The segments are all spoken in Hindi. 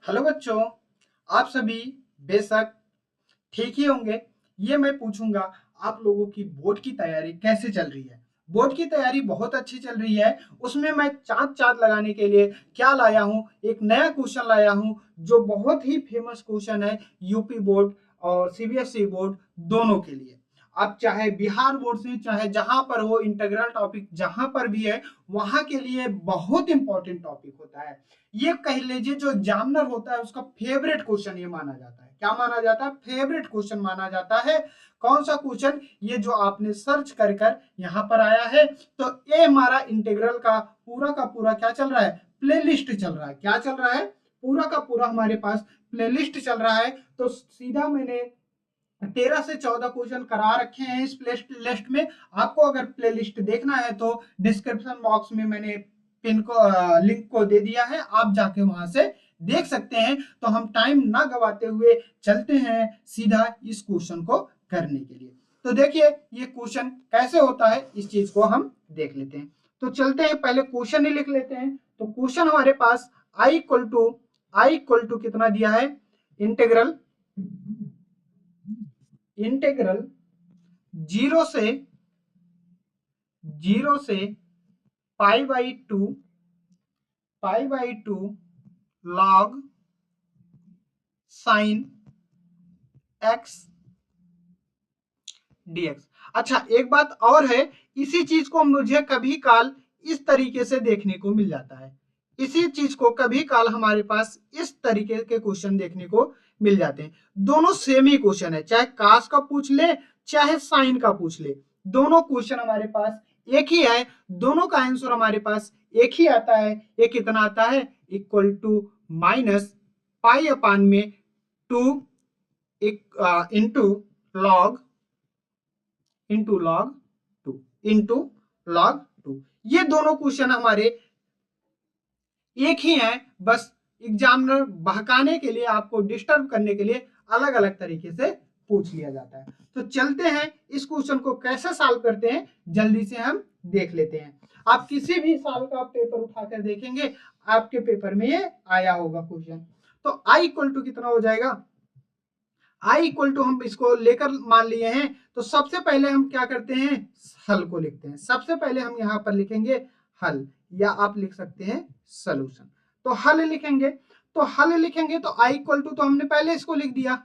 हेलो बच्चों, आप सभी बेशक ठीक ही होंगे। ये मैं पूछूंगा आप लोगों की बोर्ड की तैयारी कैसे चल रही है। बोर्ड की तैयारी बहुत अच्छी चल रही है। उसमें मैं चाँद चाँद लगाने के लिए क्या लाया हूँ, एक नया क्वेश्चन लाया हूँ जो बहुत ही फेमस क्वेश्चन है यूपी बोर्ड और सीबीएसई बोर्ड दोनों के लिए। आप चाहे बिहार बोर्ड से चाहे जहां पर हो, इंटीग्रल टॉपिक जहां पर भी है वहां के लिए बहुत इंपॉर्टेंट टॉपिक होता है। ये कह लीजिए जो एग्जामिनर होता है उसका फेवरेट क्वेश्चन ये माना जाता है। क्या माना जाता है? फेवरेट क्वेश्चन माना जाता है। कौन सा क्वेश्चन? ये जो आपने सर्च कर कर यहाँ पर आया है। तो ये हमारा इंटीग्रल का पूरा क्या चल रहा है? प्लेलिस्ट चल रहा है। क्या चल रहा है? पूरा का पूरा हमारे पास प्लेलिस्ट चल रहा है। तो सीधा मैंने 13 से 14 क्वेश्चन करा रखे हैं इस प्ले लिस्ट में। आपको अगर प्ले लिस्ट देखना है तो डिस्क्रिप्शन बॉक्स में मैंने पिन को लिंक को दे दिया है, आप जाके वहां से देख सकते हैं। तो हम टाइम ना गवाते हुए चलते हैं सीधा इस क्वेश्चन को करने के लिए। तो देखिए ये क्वेश्चन कैसे होता है इस चीज को हम देख लेते हैं। तो चलते हैं, पहले क्वेश्चन ही लिख लेते हैं। तो क्वेश्चन हमारे पास आई इक्वल टू कितना दिया है? इंटीग्रल इंटीग्रल जीरो से pi by two log sine x dx. अच्छा, एक बात और है, इसी चीज को मुझे कभी काल इस तरीके से देखने को मिल जाता है। इसी चीज को कभी काल हमारे पास इस तरीके के क्वेश्चन देखने को मिल जाते हैं। दोनों सेम ही क्वेश्चन है, चाहे कास का पूछ ले चाहे साइन का पूछ ले, दोनों क्वेश्चन हमारे पास एक ही है। दोनों का आंसर हमारे पास एक ही आता है। ये कितना आता है? इक्वल टू माइनस पाई अपान में two into log log to. ये दोनों क्वेश्चन हमारे एक ही हैं, बस एग्जामिनर बहकाने के लिए, आपको डिस्टर्ब करने के लिए अलग अलग तरीके से पूछ लिया जाता है। तो चलते हैं इस क्वेश्चन को कैसे सॉल्व करते हैं जल्दी से हम देख लेते हैं। आप किसी भी साल का पेपर उठाकर देखेंगे, आपके पेपर में ये आया होगा क्वेश्चन। तो आई इक्वल टू कितना हो जाएगा? आई इक्वल टू हम इसको लेकर मान लिए हैं। तो सबसे पहले हम क्या करते हैं? हल को लिखते हैं। सबसे पहले हम यहाँ पर लिखेंगे हल, या आप लिख सकते हैं सॉल्यूशन। तो हल लिखेंगे तो आई इक्वल टू तो हमने पहले इसको लिख दिया।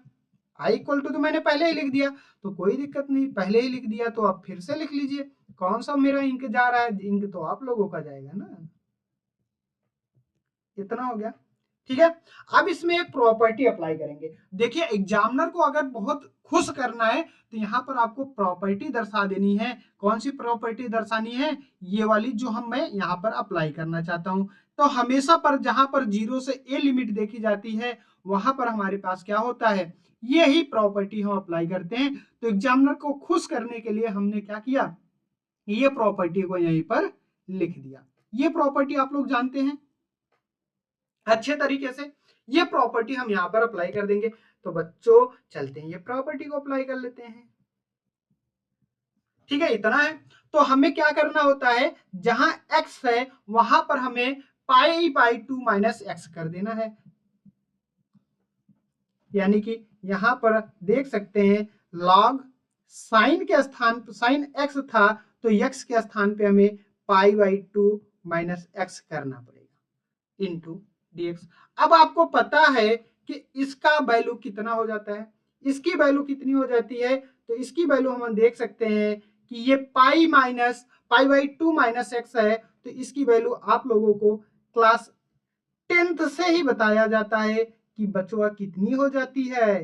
आई इक्वल टू तो मैंने पहले ही लिख दिया, तो कोई दिक्कत नहीं, पहले ही लिख दिया तो आप फिर से लिख लीजिए। कौन सा मेरा इंक जा रहा है? इंक तो आप लोगों का जाएगा ना। इतना हो गया, ठीक है। अब इसमें एक प्रॉपर्टी अप्लाई करेंगे। देखिए एग्जामिनर को अगर बहुत खुश करना है तो यहाँ पर आपको प्रॉपर्टी दर्शा देनी है। कौन सी प्रॉपर्टी दर्शानी है? ये वाली जो मैं यहाँ पर अप्लाई करना चाहता हूँ। तो हमेशा पर जहां पर जीरो से ए लिमिट देखी जाती है वहां पर हमारे पास क्या होता है? ये ही प्रॉपर्टी हम अप्लाई करते हैं। तो एग्जामिनर को खुश करने के लिए हमने क्या किया? ये प्रॉपर्टी को यहीं पर लिख दिया। ये प्रॉपर्टी आप लोग जानते हैं अच्छे तरीके से। ये प्रॉपर्टी हम यहां पर अप्लाई कर देंगे। तो बच्चों चलते हैं, ये प्रॉपर्टी को अप्लाई कर लेते हैं। ठीक है, इतना है। तो हमें क्या करना होता है? जहां x है वहां पर हमें पाई बाई टू माइनस एक्स कर देना है। यानी कि यहां पर देख सकते हैं लॉग साइन के स्थान पर साइन x था, तो x के स्थान पे हमें पाई बाई टू माइनस एक्स करना पड़ेगा इंटू dx। अब आपको पता है कि इसका वैल्यू कितना हो जाता है? इसकी वैल्यू कितनी हो जाती है? तो इसकी वैल्यू हम देख सकते हैं कि ये पाई बाई टू माइनस एक्स है। तो इसकी वैल्यू आप लोगों को क्लास 10th से ही बताया जाता है कि बचवा कितनी हो जाती है?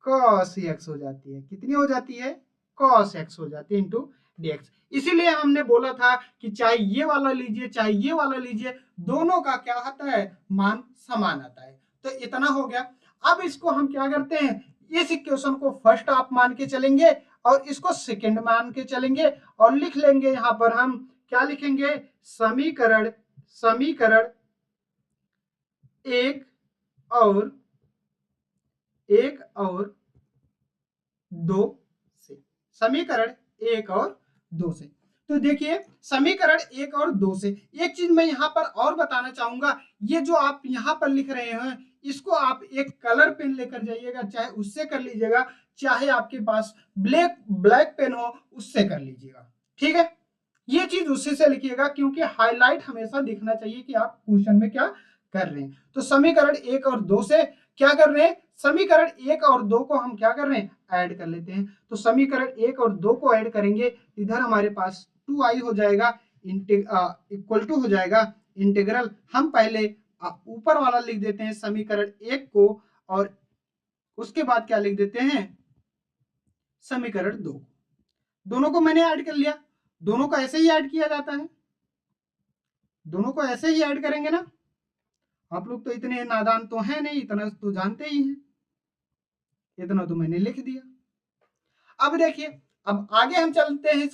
cos x हो जाती है। कितनी हो जाती है? cos x हो जाती है इंटू dx। इसीलिए हमने बोला था कि चाहे ये वाला लीजिए चाहे ये वाला लीजिए, दोनों का क्या आता है? मान समान आता है। तो इतना हो गया। अब इसको हम क्या करते हैं? इस इक्वेशन को फर्स्ट आप मान के चलेंगे और इसको सेकंड मान के चलेंगे और लिख लेंगे। यहां पर हम क्या लिखेंगे? समीकरण समीकरण एक और दो से। समीकरण एक और दो से। तो देखिए समीकरण 1 और 2 से एक चीज मैं यहाँ पर और बताना चाहूंगा, ये जो आप यहाँ पर लिख रहे हैं इसको आप एक कलर पेन लेकर जाइएगा, चाहे उससे कर लीजिएगा, चाहे आपके पास ब्लैक पेन हो उससे कर लीजिएगा, ठीक है। ये चीज उसी से लिखिएगा, क्योंकि हाईलाइट हमेशा दिखना चाहिए कि आप क्वेश्चन में क्या कर रहे हैं। तो समीकरण 1 और 2 से क्या कर रहे हैं, समीकरण 1 और 2 को हम क्या कर रहे हैं, ऐड कर लेते हैं। तो समीकरण 1 और 2 को ऐड करेंगे, इधर हमारे पास 2i हो जाएगा, इक्वल टू हो जाएगा इंटीग्रल, हम पहले ऊपर वाला लिख देते हैं समीकरण 1 को, और उसके बाद क्या लिख देते हैं, समीकरण 2। दोनों को मैंने ऐड कर लिया, दोनों को ऐसे ही ऐड किया जाता है, दोनों को ऐसे ही ऐड करेंगे ना। आप लोग तो इतने नादान तो हैं नहीं, इतना तो जानते ही हैं, इतना तो मैंने लिख दिया। अब देखिए, अब आगे हम चलते हैं,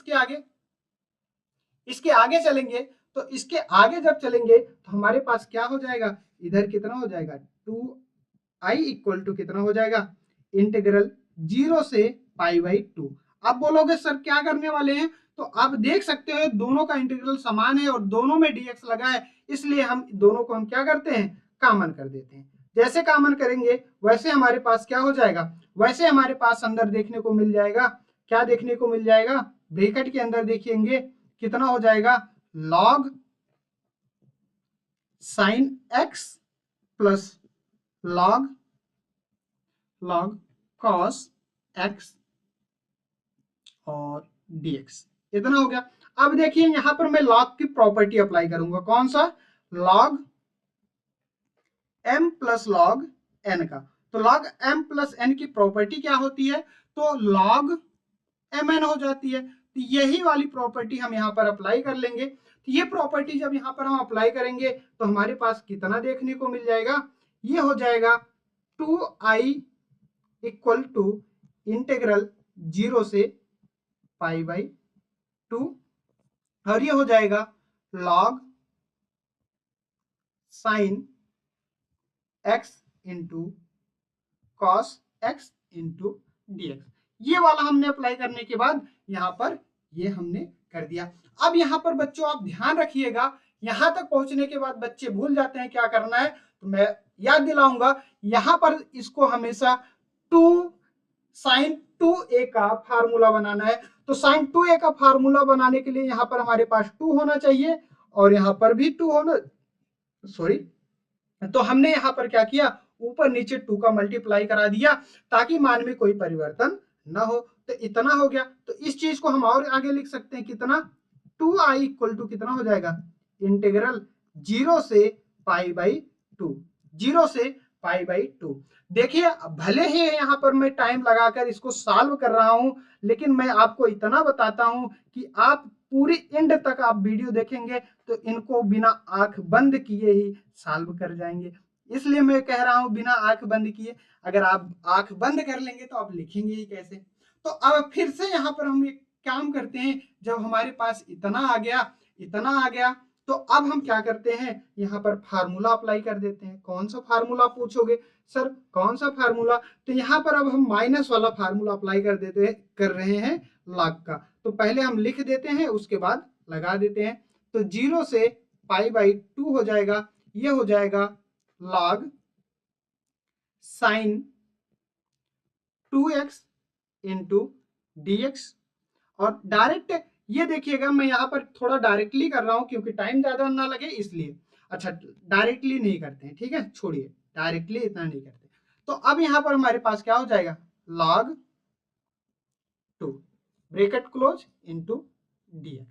इसके आगे चलेंगे, तो इसके आगे जब चलेंगे तो हमारे पास क्या हो जाएगा, इधर कितना हो जाएगा, 2i इक्वल टू कितना हो जाएगा, इंटीग्रल 0 से π/2। आप बोलोगे सर क्या करने वाले हैं, तो आप देख सकते हो दोनों का इंटीग्रल समान है और दोनों में dx लगा है, इसलिए हम दोनों को हम क्या करते हैं, कॉमन कर देते हैं। जैसे कॉमन करेंगे वैसे हमारे पास क्या हो जाएगा, वैसे हमारे पास अंदर देखने को मिल जाएगा, क्या देखने को मिल जाएगा, ब्रैकेट के अंदर देखेंगे कितना हो जाएगा, log sin x plus log cos x और dx, इतना हो गया। अब देखिए यहां पर मैं log की प्रॉपर्टी अप्लाई करूंगा, कौन सा, log m plus log n का। तो log m प्लस n की प्रॉपर्टी क्या होती है, तो log mn हो जाती है। तो यही वाली प्रॉपर्टी हम यहाँ पर अप्लाई कर लेंगे। तो ये प्रॉपर्टी जब यहाँ पर हम अप्लाई करेंगे तो हमारे पास कितना देखने को मिल जाएगा, ये हो जाएगा 2i इक्वल टू इंटीग्रल 0 से π/2, और ये हो जाएगा log sin x into cos x into dx। ये वाला हमने अप्लाई करने के बाद यहाँ पर ये हमने कर दिया। अब यहाँ पर बच्चों आप ध्यान रखिएगा, यहाँ तक पहुंचने के बाद बच्चे भूल जाते हैं क्या करना है, तो मैं याद दिलाऊंगा, यहाँ पर इसको हमेशा 2 sin 2a का फार्मूला बनाना है। तो sin 2a का फार्मूला बनाने के लिए यहाँ पर हमारे पास 2 होना चाहिए और यहाँ पर भी 2 होना, सॉरी, तो हमने यहाँ पर क्या किया, ऊपर नीचे 2 का मल्टीप्लाई करा दिया ताकि मान में कोई परिवर्तन ना हो। तो इतना हो गया। तो इस चीज को हम और आगे लिख सकते हैं, कितना, 2i इक्वल टू कितना हो जाएगा, इंटीग्रल 0 से π/2, 0 से π/2। देखिए भले ही यहाँ पर मैं टाइम लगाकर इसको सॉल्व कर रहा हूं, लेकिन मैं आपको इतना बताता हूं कि आप पूरी एंड तक आप वीडियो देखेंगे तो इनको बिना आंख बंद किए ही सॉल्व कर जाएंगे। इसलिए मैं कह रहा हूं बिना आंख बंद किए, अगर आप आंख बंद कर लेंगे तो आप लिखेंगे ही कैसे। तो अब फिर से यहाँ पर हम एक काम करते हैं, जब हमारे पास इतना आ गया, तो अब हम क्या करते हैं, यहाँ पर फार्मूला अप्लाई कर देते हैं। कौन सा फार्मूला पूछोगे, सर कौन सा फार्मूला, तो यहाँ पर अब हम माइनस वाला फार्मूला अप्लाई कर रहे हैं लॉग का। तो पहले हम लिख देते हैं, उसके बाद लगा देते हैं। तो 0 से π/2 हो जाएगा, ये हो जाएगा log sin 2x into dx। और डायरेक्ट ये देखिएगा, मैं यहाँ पर थोड़ा डायरेक्टली कर रहा हूं क्योंकि टाइम ज्यादा ना लगे इसलिए। अच्छा डायरेक्टली नहीं करते हैं, ठीक है, छोड़िए, डायरेक्टली इतना नहीं करते। तो अब यहाँ पर हमारे पास क्या हो जाएगा, log 2 bracket close into dx।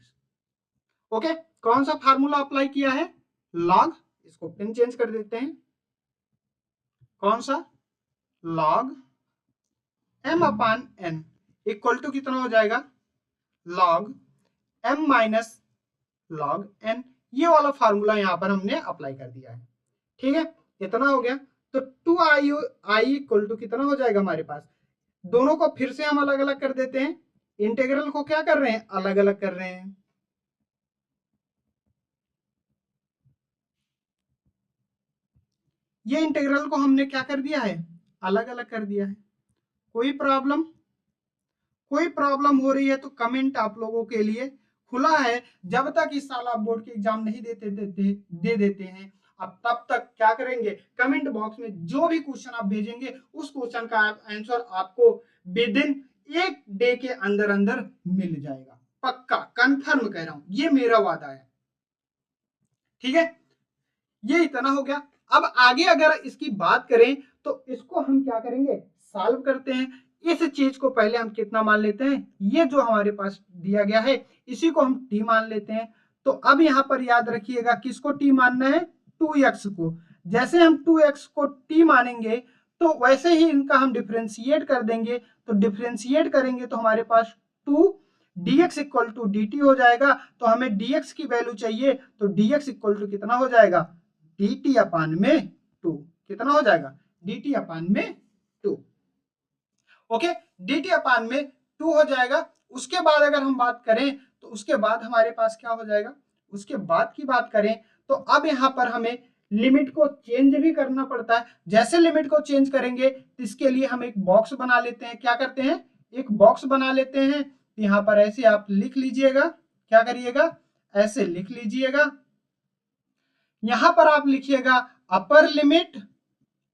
Okay, कौन सा फार्मूला अप्लाई किया है, log, इसको पेन चेंज कर देते हैं, कौन सा, log m/n इक्वल टू कितना हो जाएगा, log m minus log n। ये वाला फार्मूला यहाँ पर हमने अप्लाई कर दिया है, ठीक है, इतना हो गया। तो 2i इक्वल टू कितना हो जाएगा हमारे पास, दोनों को फिर से हम अलग अलग कर देते हैं, इंटीग्रल को क्या कर रहे हैं, अलग अलग कर रहे हैं। ये इंटीग्रल को हमने क्या कर दिया है, अलग अलग कर दिया है। कोई प्रॉब्लम हो रही है तो कमेंट आप लोगों के लिए, खुला है, जब तक इस साल आप बोर्ड के एग्जाम नहीं दे देते हैं, अब तब तक क्या करेंगे, कमेंट बॉक्स में जो भी क्वेश्चन आप भेजेंगे उस क्वेश्चन का आंसर आपको विद इन 1 डे के अंदर अंदर मिल जाएगा, पक्का कंफर्म कह रहा हूं, ये मेरा वादा है। ठीक है, ये इतना हो गया। अब आगे अगर इसकी बात करें तो इसको हम क्या करेंगे, सॉल्व करते हैं। इस चीज को पहले हम कितना मान लेते हैं, ये जो हमारे पास दिया गया है इसी को हम टी मान लेते हैं। तो अब यहां पर याद रखिएगा किसको टी मानना है, 2x को। जैसे हम 2x को टी मानेंगे तो वैसे ही इनका हम डिफ्रेंशिएट कर देंगे। तो डिफ्रेंशिएट करेंगे तो हमारे पास 2 dx इक्वल टू dt हो जाएगा। तो हमें dx की वैल्यू चाहिए, तो dx इक्वल टू कितना हो जाएगा, dt अपान में 2। कितना हो जाएगा, dt अपान में 2। ओके, dt अपान में 2 हो जाएगा। उसके बाद अगर हम बात करें तो उसके बाद हमारे पास क्या हो जाएगा, उसके बाद की बात करें तो अब यहां पर हमें लिमिट को चेंज भी करना पड़ता है। जैसे लिमिट को चेंज करेंगे तो इसके लिए हम एक बॉक्स बना लेते हैं। क्या करते हैं, एक बॉक्स बना लेते हैं। यहां पर ऐसे आप लिख लीजिएगा, क्या करिएगा, ऐसे लिख लीजिएगा। यहां पर आप लिखिएगा अपर लिमिट,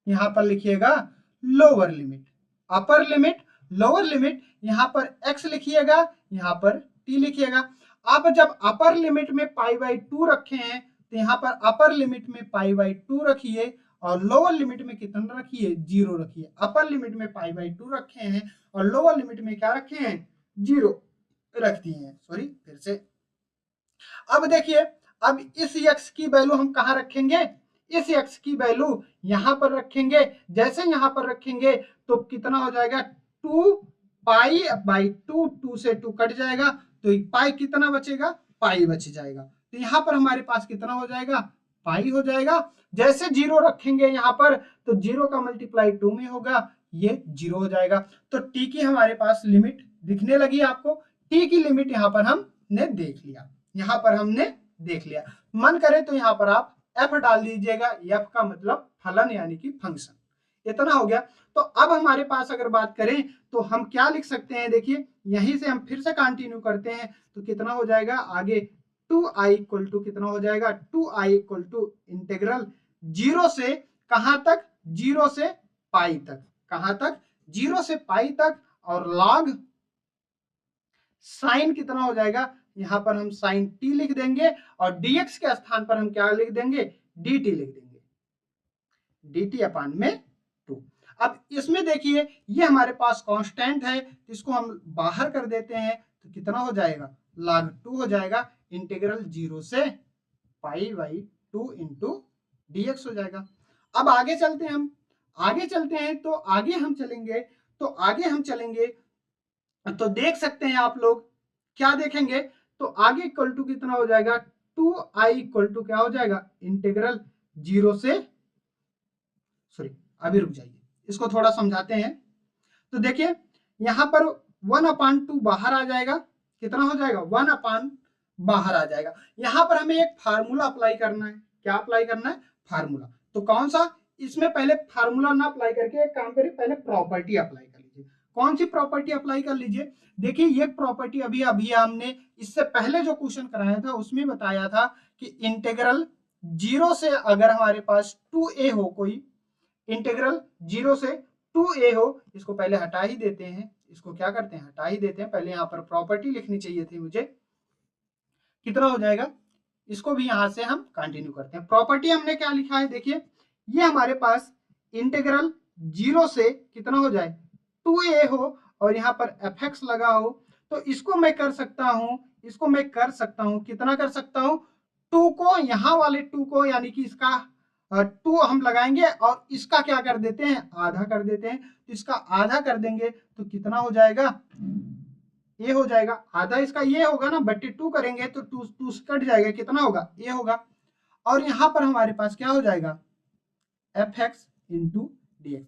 यहां पर लिखिएगा lower limit, upper limit lower limit. यहां पर x लिखिएगा, यहां पर t लिखिएगा। आप जब अपर लिमिट में π/2 रखे हैं तो यहां पर अपर लिमिट में π/2 रखिए और लोअर लिमिट में कितना रखिए, 0 रखिए। अपर लिमिट में π/2 रखे हैं और लोअर लिमिट में क्या रखे हैं, 0 रख दिए हैं। सॉरी, फिर से। अब देखिए, अब इस x की वैल्यू हम कहां रखेंगे, इस x की वैल्यू यहां पर रखेंगे। जैसे यहां पर रखेंगे तो कितना हो जाएगा, 2π/2, 2 से 2 कट जाएगा तो पाई कितना बचेगा, पाई बच जाएगा। तो यहां पर हमारे पास कितना हो जाएगा, पाई हो जाएगा। जैसे 0 रखेंगे यहां पर तो 0 का मल्टीप्लाई 2 में होगा, ये 0 हो जाएगा। तो t की हमारे पास लिमिट दिखने लगी आपको, t की लिमिट यहां पर हमने देख लिया, यहां पर हमने देख लिया। मन करे तो यहां पर आप f डाल दीजिएगा, f का मतलब फलन यानी कि फंक्शन। इतना हो गया। तो अब हमारे पास अगर बात करें तो हम क्या लिख सकते हैं, देखिए यहीं से हम फिर से कंटिन्यू करते हैं तो कितना हो जाएगा आगे, 2i इक्वल टू कितना हो जाएगा, 2i इक्वल टू इंटीग्रल 0 से कहां तक, 0 से पाई तक, कहां तक, 0 से पाई तक। और लॉग साइन कितना हो जाएगा, यहां पर हम साइन t लिख देंगे और dx के स्थान पर हम क्या लिख देंगे, dt लिख देंगे, dt अपान में 2। अब इसमें देखिए ये हमारे पास कांस्टेंट है, इसको हम बाहर कर देते हैं तो कितना हो जाएगा, log 2 हो जाएगा। इंटीग्रल 0 से π/2 इंटू dx हो जाएगा। अब आगे चलते हैं हम, आगे चलते हैं तो आगे हम चलेंगे, तो आगे हम चलेंगे तो देख सकते हैं आप लोग, क्या देखेंगे, तो आगे इक्वल टू कितना हो जाएगा, 2i इक्वल टू क्या हो जाएगा, इंटीग्रल 0 से, सॉरी अभी रुक जाइए, इसको थोड़ा समझाते हैं। तो देखिए यहां पर 1/2 बाहर आ जाएगा, कितना हो जाएगा, 1/, बाहर आ जाएगा। यहां पर हमें एक फार्मूला अप्लाई करना है। क्या अप्लाई करना है, फार्मूला। तो कौन सा, इसमें पहले फार्मूला ना अप्लाई करके एक काम करिए, पहले प्रॉपर्टी अप्लाई कर लीजिए। कौन सी प्रॉपर्टी अप्लाई कर लीजिए, देखिए ये प्रॉपर्टी अभी अभी हमने इससे पहले जो क्वेश्चन कराया था उसमें बताया था कि इंटीग्रल 0 से अगर हमारे पास 2a हो, कोई इंटीग्रल 0 से 2a हो, इसको पहले हटा ही देते हैं, इसको क्या करते हैं, हटा ही देते हैं। पहले यहाँ पर प्रॉपर्टी लिखनी चाहिए थी मुझे, कितना हो जाएगा, इसको भी यहां से हम कंटिन्यू करते हैं। प्रॉपर्टी हमने क्या लिखा है, देखिए ये हमारे पास इंटीग्रल 0 से कितना हो जाए, 2a हो और यहाँ पर fx लगा हो, तो इसको मैं कर सकता हूं, इसको मैं कर सकता हूं, कितना कर सकता हूं, 2 को, यहाँ वाले 2 को यानी कि इसका 2 हम लगाएंगे और इसका क्या कर देते हैं, आधा कर देते हैं। तो इसका आधा कर देंगे तो कितना हो जाएगा, ये हो जाएगा आधा, इसका ये होगा ना, बट्टे 2 करेंगे तो 2 से कट जाएगा, कितना होगा, ये होगा। और यहां पर हमारे पास क्या हो जाएगा, fx इंटू dx।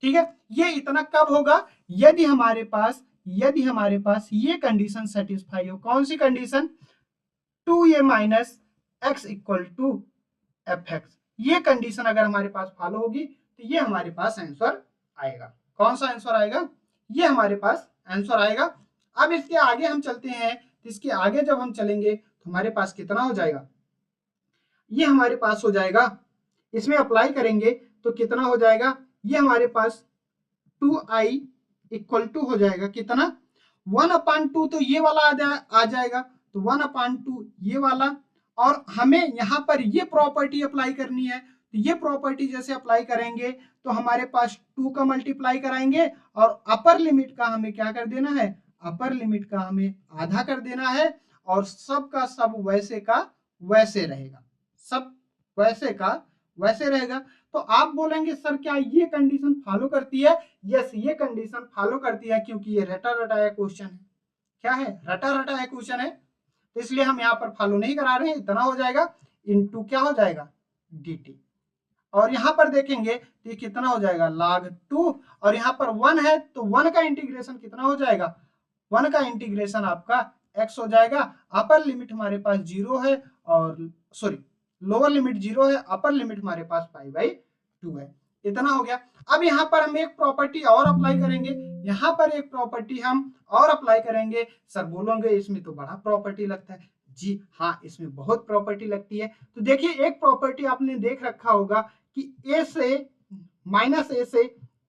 ठीक है, ये इतना कब होगा, यदि हमारे पास, यदि हमारे पास ये कंडीशन सेटिस्फाई हो। कौन सी कंडीशन, 2a माइनस x इक्वल टू fx, ये कंडीशन अगर हमारे पास फॉलो होगी तो ये हमारे पास आंसर आएगा। कौन सा आंसर आएगा, ये हमारे पास आंसर आएगा। अब इसके आगे हम चलते हैं तो इसके आगे जब हम चलेंगे तो हमारे पास कितना हो जाएगा, ये हमारे पास हो जाएगा, इसमें अप्लाई करेंगे तो कितना हो जाएगा, ये हमारे पास 2i इक्वल टू हो जाएगा कितना, 1/2, तो ये वाला आ जाएगा, तो 1/2 ये वाला, और हमें यहाँ पर ये प्रॉपर्टी अप्लाई करनी है, तो ये प्रॉपर्टी जैसे अप्लाई करेंगे तो हमारे पास 2 का मल्टीप्लाई कराएंगे और अपर लिमिट का हमें क्या कर देना है, अपर लिमिट का हमें आधा कर देना है, और सब का सब वैसे का वैसे रहेगा, सब वैसे का वैसे रहेगा। तो आप बोलेंगे सर क्या ये कंडीशन फॉलो करती है, यस ये कंडीशन फॉलो करती है, क्योंकि ये रटा रटाया क्वेश्चन है, क्या है, रटा रटाया क्वेश्चन है, तो इसलिए हम यहाँ पर फॉलो नहीं करा रहे हैं। इतना हो जाएगा इनटू क्या हो जाएगा, dt, और यहाँ पर देखेंगे तो ये कितना हो जाएगा, log 2, और यहाँ पर 1 है तो 1 का इंटीग्रेशन कितना हो जाएगा, 1 का इंटीग्रेशन आपका x हो जाएगा, अपर लिमिट हमारे पास 0 है, और सॉरी लोअर लिमिट 0 है, अपर लिमिट हमारे पास π/2 है। इतना हो गया। अब यहाँ पर हम एक प्रॉपर्टी और अप्लाई करेंगे, यहाँ पर एक प्रॉपर्टी हम और अप्लाई करेंगे। सर बोलोगे इसमें तो बड़ा प्रॉपर्टी लगता है, जी हाँ इसमें बहुत प्रॉपर्टी लगती है। तो देखिए एक प्रॉपर्टी आपने देख रखा होगा कि a से -a से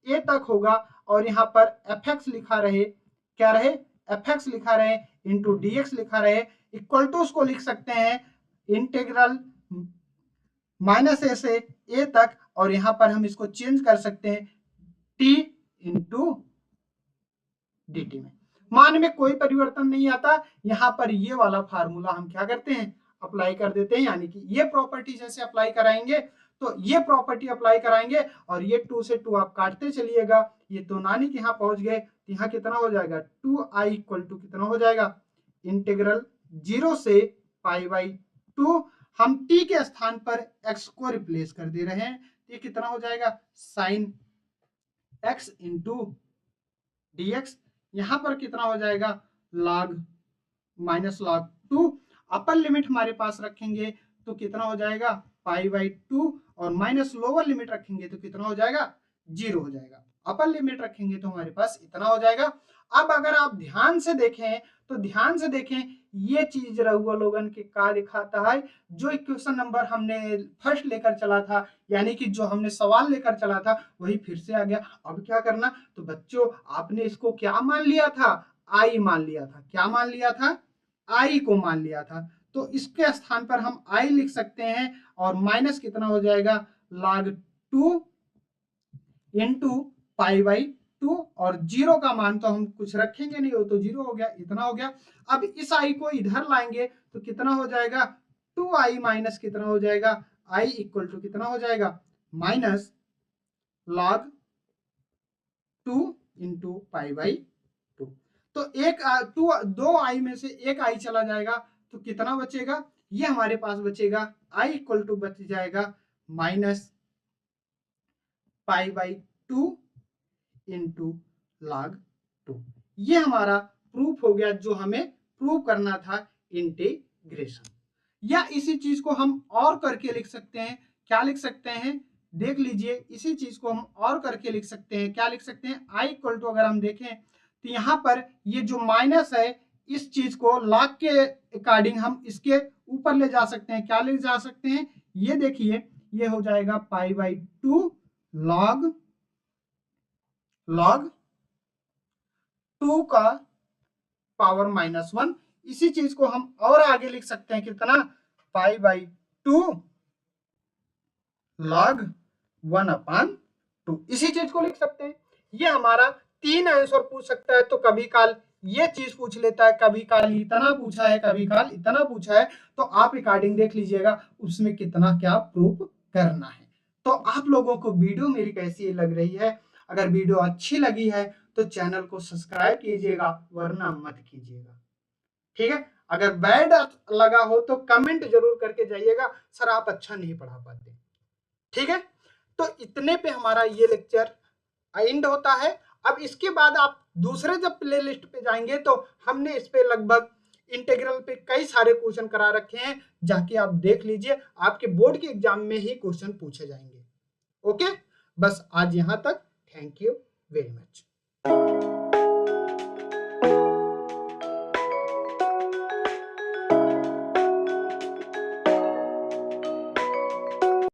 a तक होगा, और यहाँ पर fx लिखा रहे, क्या रहे, fx लिखा रहे इंटू dx लिखा रहे, इक्वल टू उसको लिख सकते हैं इंटीग्रल -a से a तक, और यहाँ पर हम इसको चेंज कर सकते हैं t इंटू dt में, मान में कोई परिवर्तन नहीं आता। यहाँ पर ये वाला फार्मूला हम क्या करते हैं, अप्लाई कर देते हैं, यानी कि ये प्रॉपर्टी जैसे अप्लाई कराएंगे तो ये प्रॉपर्टी अप्लाई कराएंगे, और ये 2 से 2 आप काटते चलिएगा, ये तो नानी के यहाँ पहुंच गए, तो यहाँ कितना हो जाएगा, 2i इक्वल टू कितना हो जाएगा, इंटीग्रल 0 से π/2, हम t के स्थान पर x को रिप्लेस कर दे रहे हैं, ये कितना हो जाएगा, साइन x इंटू dx, यहाँ पर कितना हो जाएगा, log -log 2, अपर लिमिट हमारे पास रखेंगे तो कितना हो जाएगा π/2, और माइनस लोअर लिमिट रखेंगे तो कितना हो जाएगा, 0 हो जाएगा, अपर लिमिट रखेंगे तो हमारे पास इतना हो जाएगा। अब अगर आप ध्यान से देखें तो ध्यान से देखें, ये चीज रहुआ लोगन के का दिखाता है, जो इक्वेशन नंबर हमने फर्स्ट लेकर चला था, यानी कि जो हमने सवाल लेकर चला था वही फिर से आ गया। अब क्या करना, तो बच्चों आपने इसको क्या मान लिया था, आई मान लिया था, क्या मान लिया था, आई को मान लिया था, तो इसके स्थान पर हम आई लिख सकते हैं, और माइनस कितना हो जाएगा, log 2 इंटू π/2, और 0 का मान तो हम कुछ रखेंगे नहीं, वो तो 0 हो गया, इतना हो गया। अब इस आई को इधर लाएंगे तो कितना हो जाएगा, 2i माइनस कितना हो जाएगा, i इक्वल टू कितना हो जाएगा, माइनस log 2 इंटू π/2, तो एक 2i में से एक i चला जाएगा तो कितना बचेगा, ये हमारे पास बचेगा i इक्वल टू बच जाएगा माइनस π/2 इंटू log 2। ये हमारा प्रूफ हो गया, जो हमें प्रूव करना था इंटीग्रेशन। या इसी चीज को हम और करके लिख सकते हैं, क्या लिख सकते हैं, देख लीजिए, इसी चीज को हम और करके लिख सकते हैं, क्या लिख सकते हैं, i इक्वल टू अगर हम देखें तो यहाँ पर ये जो माइनस है, इस चीज को log के अकॉर्डिंग हम इसके ऊपर ले जा सकते हैं, क्या ले जा सकते हैं, ये देखिए ये हो जाएगा π/2 log 2 का पावर -1। इसी चीज को हम और आगे लिख सकते हैं, कितना, π/2 log 1/2, इसी चीज को लिख सकते हैं। ये हमारा 3 आंसर पूछ सकता है, तो कभी काल ये चीज पूछ लेता है, कभी काल इतना पूछा है, कभी काल इतना पूछा है, तो आप अकॉर्डिंग देख लीजिएगा उसमें कितना क्या प्रूफ करना है। तो आप लोगों को वीडियो मेरी कैसी लग रही है, अगर वीडियो अच्छी लगी है तो चैनल को सब्सक्राइब कीजिएगा, वरना मत कीजिएगा, ठीक है। अगर बैड लगा हो तो कमेंट जरूर करके जाइएगा, सर आप अच्छा नहीं पढ़ा पाते, ठीक है। तो इतने पे हमारा ये लेक्चर एंड होता है। अब इसके बाद आप दूसरे जब प्ले लिस्ट पे जाएंगे तो हमने इस पे लगभग इंटीग्रल पे कई सारे क्वेश्चन करा रखे हैं, जाके आप देख लीजिए, आपके बोर्ड के एग्जाम में ही क्वेश्चन पूछे जाएंगे। ओके, बस आज यहाँ तक, थैंक यू वेरी मच।